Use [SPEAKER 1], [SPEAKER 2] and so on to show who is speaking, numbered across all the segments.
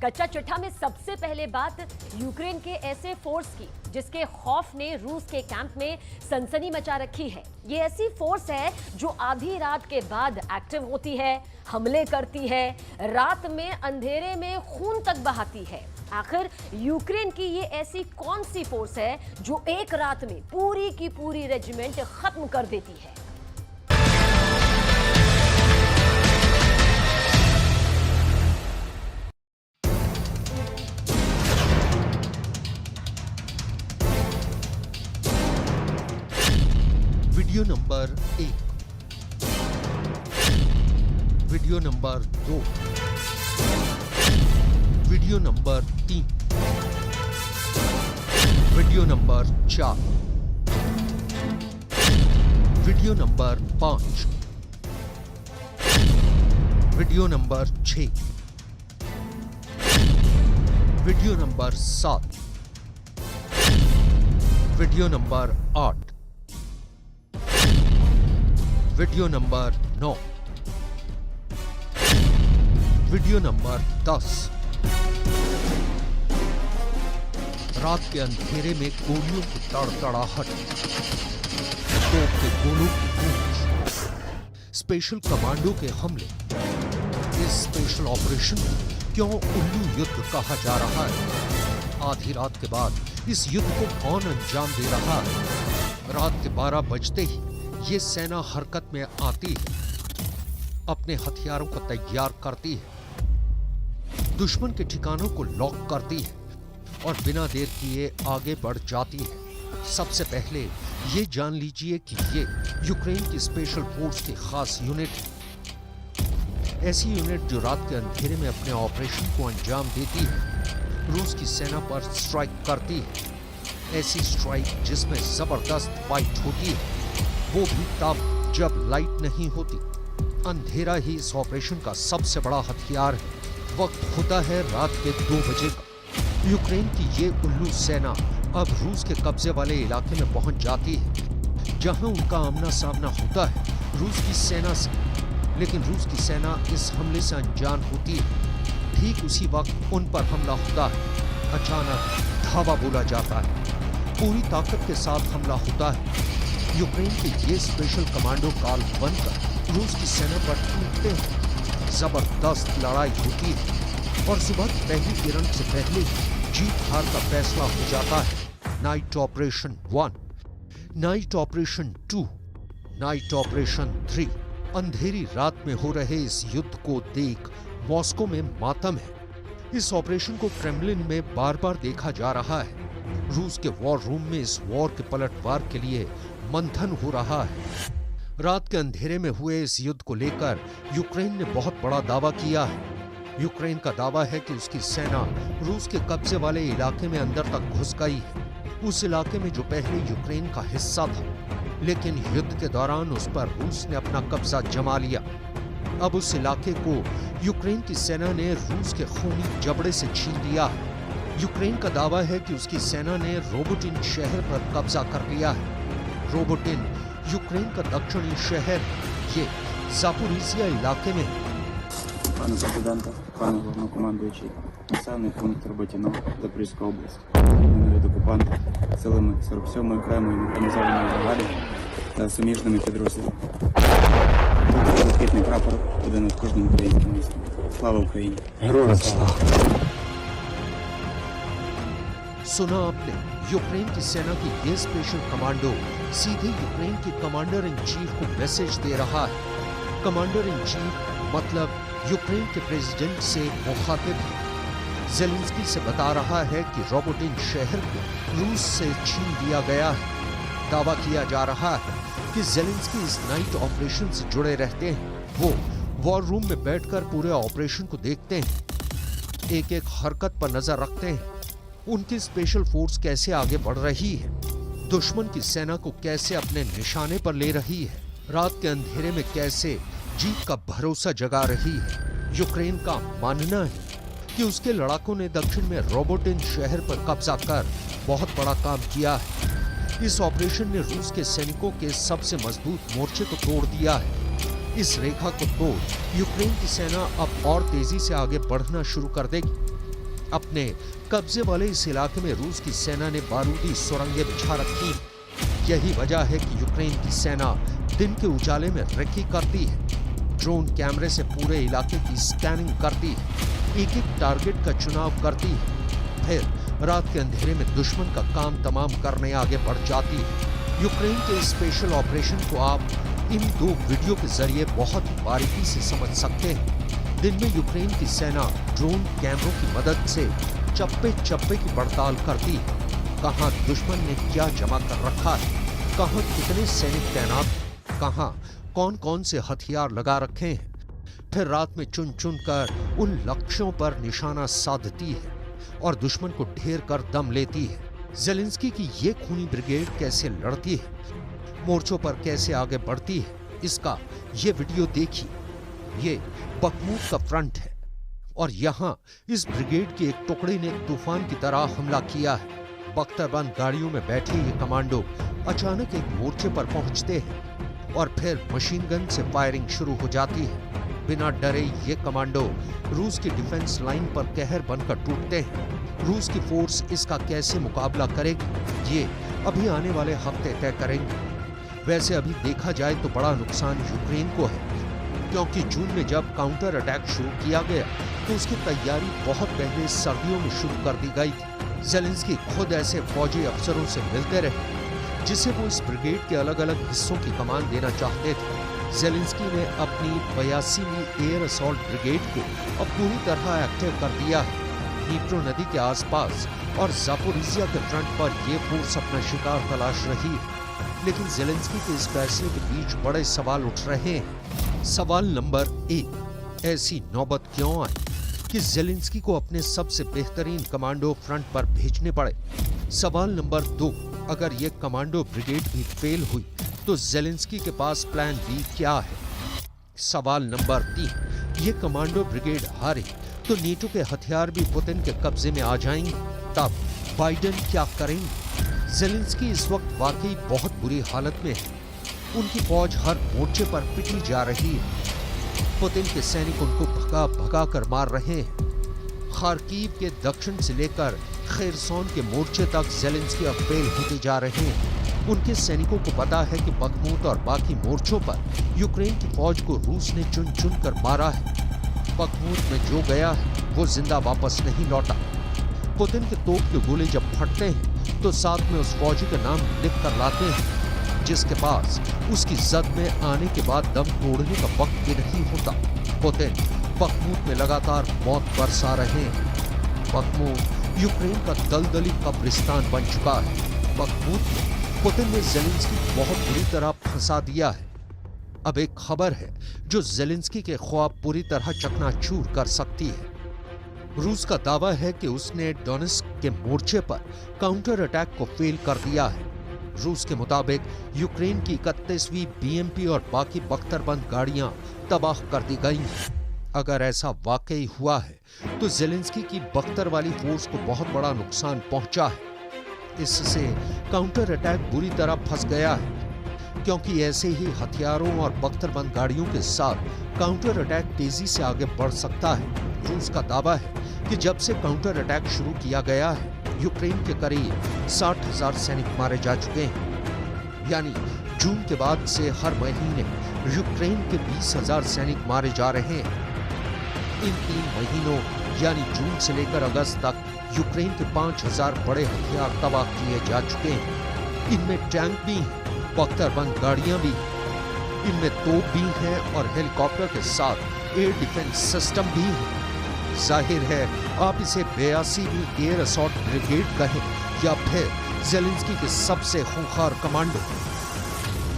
[SPEAKER 1] कच्चा चिट्ठा में सबसे पहले बात यूक्रेन के ऐसे फोर्स की जिसके खौफ ने रूस के कैंप में सनसनी मचा रखी है। ये ऐसी फोर्स है जो आधी रात के बाद एक्टिव होती है, हमले करती है, रात में अंधेरे में खून तक बहाती है। आखिर यूक्रेन की ये ऐसी कौन सी फोर्स है जो एक रात में पूरी की पूरी रेजिमेंट खत्म कर देती है?
[SPEAKER 2] Video number 1, video number 2, video number 3, video number 4, video number 5, video number 6, video number 7, video number 8, video number 9, video number 10। रात के अंधेरे में गोलियों की तड़तड़ाहट, तोप के गोलों की गूंज, स्पेशल कमांडो के हमले। इस स्पेशल ऑपरेशन को क्यों उल्लू युद्ध कहा जा रहा है? आधी रात के बाद इस युद्ध को कौन अंजाम दे रहा है? रात के 12 बजते ही ये सेना हरकत में आती है, अपने हथियारों को तैयार करती है, दुश्मन के ठिकानों को लॉक करती है और बिना देर किए आगे बढ़ जाती है। सबसे पहले ये जान लीजिए कि ये यूक्रेन की स्पेशल फोर्स की खास यूनिट है। ऐसी यूनिट जो रात के अंधेरे में अपने ऑपरेशन को अंजाम देती है, रूस की सेना पर स्ट्राइक करती है। ऐसी स्ट्राइक जिसमें जबरदस्त फाइट होती है, वो भी तब जब लाइट नहीं होती। अंधेरा ही इस ऑपरेशन का सबसे बड़ा हथियार है। वक्त होता है रात के 2 बजे का। यूक्रेन की ये उल्लू सेना अब रूस के कब्जे वाले इलाके में पहुंच जाती है, जहां उनका आमना सामना होता है रूस की सेना से। लेकिन रूस की सेना इस हमले से अनजान होती है। ठीक उसी वक्त उन पर हमला होता है। अचानक धावा बोला जाता है, पूरी ताकत के साथ हमला होता है। यूक्रेन के ये स्पेशल कमांडो काल बनकर रूस की सेना पर टूटते हैं। जबरदस्त लड़ाई होती है और सुबह की पहली किरण से पहले जीत हार का फैसला हो जाता है। Night operation 1, night operation 2, night operation 3। अंधेरी रात में हो रहे इस युद्ध को देख मॉस्को में मातम है। इस ऑपरेशन को क्रेमलिन में बार बार देखा जा रहा है। रूस के वॉर रूम में इस वॉर के पलटवार के लिए मंथन हो रहा है। रात के अंधेरे में हुए इस युद्ध को लेकर यूक्रेन ने बहुत बड़ा दावा किया है। यूक्रेन का दावा है कि उसकी सेना रूस के कब्जे वाले इलाके में अंदर तक घुस गई है। उस इलाके में जो पहले यूक्रेन का हिस्सा था, लेकिन युद्ध के दौरान उस पर रूस ने अपना कब्जा जमा लिया। अब उस इलाके को यूक्रेन की सेना ने रूस के खूनी जबड़े से छीन लिया है। यूक्रेन का दावा है कि उसकी सेना ने रोबोटिन शहर पर कब्जा कर लिया है। रोबोटिन यूक्रेन का दक्षिणी शहर, ये जापोरिजिया इलाके में है।
[SPEAKER 3] Пане президенте, пане головнокомандуючий, населений пункт Роботіно, Запорізька область. Минулі від окупанти силами 47-ї окремої механізованої бригади та суміжними підрозділами. Тут блакитний прапор буде над кожним українським містом. Слава Україні!
[SPEAKER 4] Героям слава!
[SPEAKER 2] सुना आपने, यूक्रेन की सेना की ये स्पेशल कमांडो सीधे यूक्रेन के कमांडर इन चीफ को मैसेज दे रहा है। कमांडर इन चीफ मतलब यूक्रेन के प्रेसिडेंट से मुखातिब है। जेलेंस्की से बता रहा है कि रोबोटिन शहर को रूस से छीन लिया गया है। दावा किया जा रहा है कि जेलेंस्की इस नाइट ऑपरेशन से जुड़े रहते हैं। वो वॉर रूम में बैठकर पूरे ऑपरेशन को देखते हैं, एक एक हरकत पर नजर रखते हैं। उनकी स्पेशल फोर्स कैसे आगे बढ़ रही है, दुश्मन की सेना को कैसे अपने निशाने पर ले रही है, रात के अंधेरे में कैसे जीत का भरोसा जगा रही है। यूक्रेन का मानना है कि उसके लड़ाकों ने दक्षिण में रोबोटिन शहर पर कब्जा कर बहुत बड़ा काम किया है। इस ऑपरेशन ने रूस के सैनिकों के सबसे मजबूत मोर्चे को तोड़ दिया है। इस रेखा को तोड़ यूक्रेन की सेना अब और तेजी से आगे बढ़ना शुरू कर देगी। अपने कब्जे वाले इस इलाके में रूस की सेना ने बारूदी सुरंगें बिछा रखी। यही वजह है कि यूक्रेन की सेना दिन के उजाले में रेकी करती है, ड्रोन कैमरे से पूरे इलाके की स्कैनिंग करती है, एक एक टारगेट का चुनाव करती है, फिर रात के अंधेरे में दुश्मन का काम तमाम करने आगे बढ़ जाती है। यूक्रेन के इस स्पेशल ऑपरेशन को आप इन 2 वीडियो के जरिए बहुत बारीकी से समझ सकते हैं। दिन में यूक्रेन की सेना ड्रोन कैमरों की मदद से चप्पे चप्पे की पड़ताल करती है, कहां दुश्मन ने क्या जमा कर रखा है, कहां कितने सैनिक तैनात, कहां कौन कौन से हथियार लगा रखे हैं। फिर रात में चुन चुन कर उन लक्ष्यों पर निशाना साधती है और दुश्मन को ढेर कर दम लेती है। ज़ेलेंस्की की ये खूनी ब्रिगेड कैसे लड़ती है, मोर्चों पर कैसे आगे बढ़ती है, इसका ये वीडियो देखिए। ये बखमूत का फ्रंट है और यहाँ इस ब्रिगेड के एक टुकड़े ने तूफान की तरह हमला किया है। बख्तरबंद गाड़ियों में बैठे ये कमांडो अचानक एक मोर्चे पर पहुंचते हैं और फिर मशीन गन से फायरिंग शुरू हो जाती है। बिना डरे ये कमांडो रूस की डिफेंस लाइन पर कहर बनकर टूटते हैं। रूस की फोर्स इसका कैसे मुकाबला करेगी, ये अभी आने वाले हफ्ते तय करेंगे। वैसे अभी देखा जाए तो बड़ा नुकसान यूक्रेन को है, क्योंकि जून में जब काउंटर अटैक शुरू किया गया तो उसकी तैयारी बहुत पहले सर्दियों में शुरू कर दी गई थी। ज़ेलेंस्की खुद ऐसे फौजी अफसरों से मिलते रहे जिसे वो इस ब्रिगेड के अलग अलग हिस्सों की कमान देना चाहते थे। ज़ेलेंस्की ने अपनी 82वीं एयर असॉल्ट ब्रिगेड को अब पूरी तरह एक्टिव कर दिया है। नीप्रो नदी के आसपास और ज़ापोरिजिया के फ्रंट पर यह फोर्स अपना शिकार तलाश रही है। लेकिन ज़ेलेंस्की के इस फैसले के बीच बड़े सवाल उठ रहे हैं। सवाल नंबर 1, ऐसी नौबत क्यों आई कि ज़ेलेंस्की को अपने सबसे बेहतरीन कमांडो फ्रंट पर भेजने पड़े। सवाल नंबर 2, अगर ये कमांडो ब्रिगेड भी फेल हुई तो ज़ेलेंस्की के पास प्लान बी क्या है। सवाल नंबर 3, ये कमांडो ब्रिगेड हारे तो नेटो के हथियार भी पुतिन के कब्जे में आ जाएंगे, तब बाइडेन क्या करेंगे। ज़ेलेंस्की इस वक्त वाकई बहुत बुरी हालत में है। उनकी फौज हर मोर्चे पर पिटी जा रही है। पुतिन के सैनिक उनको भगा भगा कर मार रहे हैं। खार्कीव के दक्षिण से लेकर खेरसोन के मोर्चे तक ज़ेलेंस्की अब फेल होते जा रहे हैं। उनके सैनिकों को पता है कि बखमूत और बाकी मोर्चों पर यूक्रेन की फौज को रूस ने चुन चुन कर मारा है। बखमूत में जो गया है वो जिंदा वापस नहीं लौटा। पुतिन के तोप के गोले जब फटते हैं तो साथ में उस फौजी का नाम लिख कर लाते हैं जिसके पास उसकी जद में आने के बाद दम तोड़ने का वक्त भी नहीं होता। पुतिन बखमूत में लगातार मौत बरसा रहे हैं। बखमूत यूक्रेन का दलदली कब्रिस्तान बन चुका है। बखमूत में पुतिन ने ज़ेलेंस्की को बहुत बुरी तरह फंसा दिया है। अब एक खबर है जो ज़ेलेंस्की के ख्वाब पूरी तरह चकनाचूर कर सकती है। रूस का दावा है कि उसने डोनेस्क के मोर्चे पर काउंटर अटैक को फेल कर दिया है। रूस के मुताबिक यूक्रेन की 31वीं बीएमपी और बाकी बख्तरबंद गाड़ियां तबाह कर दी गई हैं। अगर ऐसा वाकई हुआ है तो ज़ेलेंस्की की बख्तर वाली फोर्स को बहुत बड़ा नुकसान पहुंचा है। इससे काउंटर अटैक बुरी तरह फंस गया है, क्योंकि ऐसे ही हथियारों और बख्तरबंद गाड़ियों के साथ काउंटर अटैक तेजी से आगे बढ़ सकता है। रूस का दावा है कि जब से काउंटर अटैक शुरू किया गया है यूक्रेन के करीब 60,000 सैनिक मारे जा चुके हैं। यानी जून के बाद से हर महीने यूक्रेन के 20,000 सैनिक मारे जा रहे हैं। इन 3 महीनों यानी जून से लेकर अगस्त तक यूक्रेन के 5,000 बड़े हथियार तबाह किए जा चुके हैं। इनमें टैंक भी हैं, बख्तरबंद गाड़ियां भी, इनमें तोप भी हैं और हेलीकॉप्टर के साथ एयर डिफेंस सिस्टम भी है। जाहिर है आप इसे 82वीं एयर असॉल्ट ब्रिगेड कहें या फिर ज़ेलेंस्की के सबसे खूंखार कमांडो,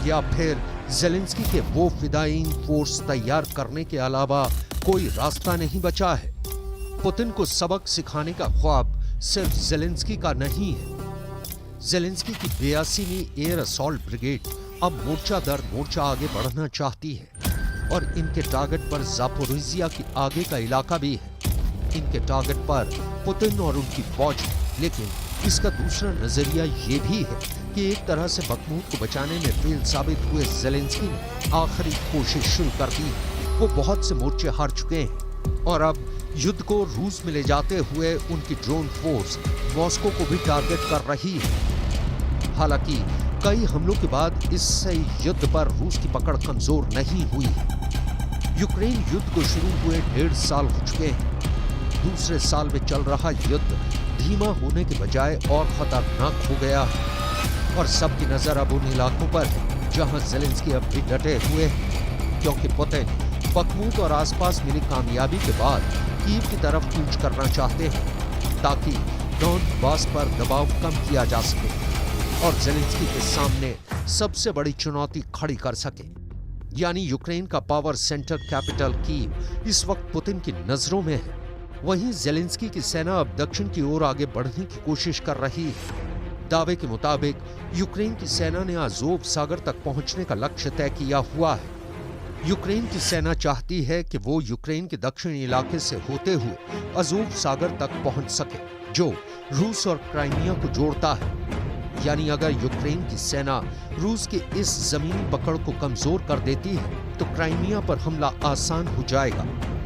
[SPEAKER 2] या फिर ज़ेलेंस्की के वो फिदायीन फोर्स तैयार करने के अलावा कोई रास्ता नहीं बचा है। पुतिन को सबक सिखाने का ख्वाब सिर्फ ज़ेलेंस्की का नहीं है। ज़ेलेंस्की की 82वीं एयर असॉल्ट ब्रिगेड अब मोर्चा दर मोर्चा आगे बढ़ना चाहती है और इनके टारगेट पर ज़ापोरिजिया की आगे का इलाका भी है। इनके टारगेट पर पुतिन और उनकी फौज, लेकिन इसका दूसरा नजरिया ये भी है कि एक तरह से बखमूत को बचाने में फेल साबित हुए ज़ेलेंस्की ने आखिरी कोशिश शुरू कर दी। वो बहुत से मोर्चे हार चुके हैं और अब युद्ध को रूस में ले जाते हुए उनकी ड्रोन फोर्स मॉस्को को भी टारगेट कर रही है। हालांकि कई हमलों के बाद इससे युद्ध पर रूस की पकड़ कमजोर नहीं हुई है। यूक्रेन युद्ध को शुरू हुए 1.5 साल हो चुके हैं। दूसरे साल में चल रहा युद्ध धीमा होने के बजाय और खतरनाक हो गया है और सबकी नजर अब उन इलाकों पर है जहां ज़ेलेंस्की अब भी डटे हुए हैं, क्योंकि पुतिन बखमूत और आसपास मिली कामयाबी के बाद कीव की तरफ कूच करना चाहते हैं ताकि डॉनबास पर दबाव कम किया जा सके और ज़ेलेंस्की के सामने सबसे बड़ी चुनौती खड़ी कर सके, यानी यूक्रेन का पावर सेंटर कैपिटल कीव इस वक्त पुतिन की नजरों में है। वहीं ज़ेलेंस्की की सेना अब दक्षिण की ओर आगे बढ़ने की कोशिश कर रही है। दावे के मुताबिक यूक्रेन की सेना ने अज़ोव सागर तक पहुंचने का लक्ष्य तय किया हुआ है। यूक्रेन की सेना चाहती है कि वो यूक्रेन के दक्षिणी इलाके से होते हुए अज़ोव सागर तक पहुंच सके, जो रूस और क्राइमिया को जोड़ता है। यानी अगर यूक्रेन की सेना रूस की इस जमीनी पकड़ को कमजोर कर देती है तो क्राइमिया पर हमला आसान हो जाएगा।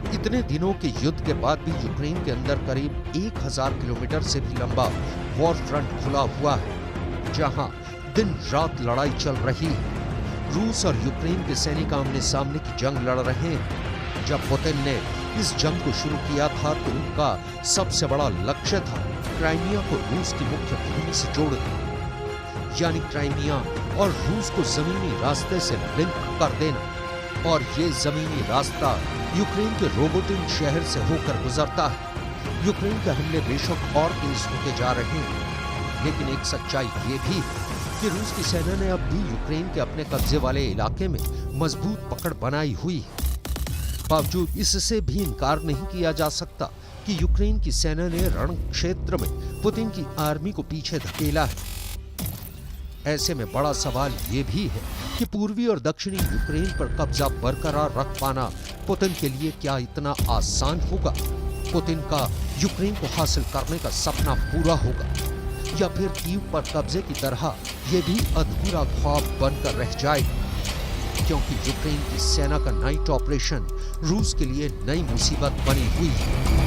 [SPEAKER 2] इतने दिनों के युद्ध के बाद भी यूक्रेन के अंदर करीब 1000 किलोमीटर से भी लंबा वॉर फ्रंट खुला हुआ है, जहां दिन रात लड़ाई चल रही है। रूस और यूक्रेन के सैनिक आमने सामने की जंग लड़ रहे हैं। जब पुतिन ने इस जंग को शुरू किया था तो उनका सबसे बड़ा लक्ष्य था क्राइमिया को रूस की मुख्य भूमि से जोड़ना, यानी क्राइमिया और रूस को जमीनी रास्ते से लिंक कर देना। और ये जमीनी रास्ता यूक्रेन के रोबोटिन शहर से होकर गुजरता है। यूक्रेन के हमले बेशक और तेज होते जा रहे हैं, लेकिन एक सच्चाई ये भी है कि रूस की सेना ने अब भी यूक्रेन के अपने कब्जे वाले इलाके में मजबूत पकड़ बनाई हुई है। बावजूद इससे भी इनकार नहीं किया जा सकता कि यूक्रेन की सेना ने रण क्षेत्र में पुतिन की आर्मी को पीछे धकेला है। ऐसे में बड़ा सवाल ये भी है कि पूर्वी और दक्षिणी यूक्रेन पर कब्जा बरकरार रख पाना पुतिन के लिए क्या इतना आसान होगा? पुतिन का यूक्रेन को हासिल करने का सपना पूरा होगा या फिर कीव पर कब्जे की तरह ये भी अधूरा ख्वाब बनकर रह जाएगा? क्योंकि यूक्रेन की सेना का नाइट ऑपरेशन रूस के लिए नई मुसीबत बनी हुई है।